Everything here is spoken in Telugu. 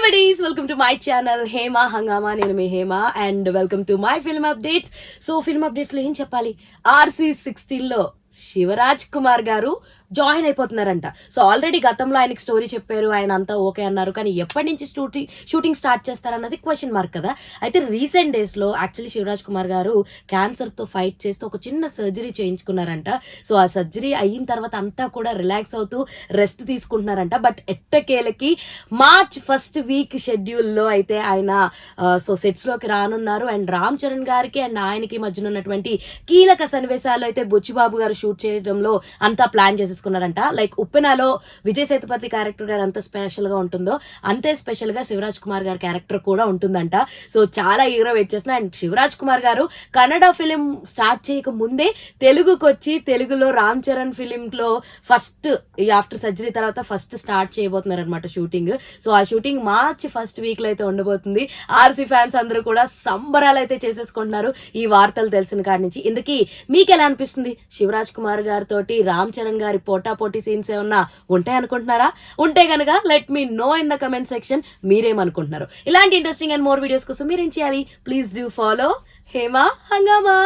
Buddies welcome to my channel Hema Hungama. నేను మీ Hema and welcome to my film updates. So film updates లో ఏం చెప్పాలి, RC16 లో శివరాజ్ కుమార్ గారు జాయిన్ అయిపోతున్నారంట. సో ఆల్రెడీ గతంలో ఆయనకి స్టోరీ చెప్పారు, ఆయన అంతా ఓకే అన్నారు, కానీ ఎప్పటి నుంచి షూటింగ్ స్టార్ట్ చేస్తారన్నది క్వశ్చన్ మార్క్ కదా. అయితే రీసెంట్ డేస్ లో యాక్చువల్లీ శివరాజ్ కుమార్ గారు క్యాన్సర్ తో ఫైట్ చేస్తూ ఒక చిన్న సర్జరీ చేయించుకున్నారంట. సో ఆ సర్జరీ అయిన తర్వాత అంతా కూడా రిలాక్స్ అవుతూ రెస్ట్ తీసుకుంటున్నారంట. బట్ ఎట్టకేలకి మార్చ్ ఫస్ట్ వీక్ షెడ్యూల్లో అయితే ఆయన సో సెట్స్ లోకి రానున్నారు. అండ్ రామ్ చరణ్ గారికి అండ్ ఆయనకి మధ్యన ఉన్నటువంటి కీలక సన్నివేశాలు అయితే బుచ్చిబాబు గారు షూట్ చేయడంలో అంతా ప్లాన్ చేసేసుకున్నారంట. లైక్ ఉప్పెనలో విజయ్ సేతుపతి క్యారెక్టర్ గారు ఎంత స్పెషల్ గా ఉంటుందో అంతే స్పెషల్ గా శివరాజ్ కుమార్ గారి క్యారెక్టర్ కూడా ఉంటుందంట. సో చాలా ఈగర వెయిట్ చేస్తున్నా. అండ్ శివరాజ్ కుమార్ గారు కన్నడ ఫిలిం స్టార్ట్ చేయక ముందే తెలుగుకి వచ్చి తెలుగులో రామ్ చరణ్ ఫిలిం లో ఫస్ట్ ఆఫ్టర్ సర్జరీ తర్వాత ఫస్ట్ స్టార్ట్ చేయబోతున్నారు అనమాట షూటింగ్. సో ఆ షూటింగ్ మార్చ్ ఫస్ట్ వీక్ లో అయితే ఉండబోతుంది. ఆర్సీ ఫ్యాన్స్ అందరూ కూడా సంబరాలు అయితే చేసేసుకుంటున్నారు ఈ వార్తలు తెలిసిన కాడి నుంచి. ఇందుకీ మీకు ఎలా అనిపిస్తుంది? శివరాజ్ కుమార్ గారితో రామ్ చరణ్ గారి పోటీ సీన్స్ ఏమన్నా ఉంటాయి అనుకుంటున్నారా? ఉంటే కనుక let me know in the comment section మీరేమనుకుంటున్నారు. ఇలాంటి ఇంట్రెస్టింగ్ అండ్ మోర్ వీడియోస్ కోసం మీరేం చేయాలి? ప్లీజ్ డూ ఫాలో హేమ హంగామా.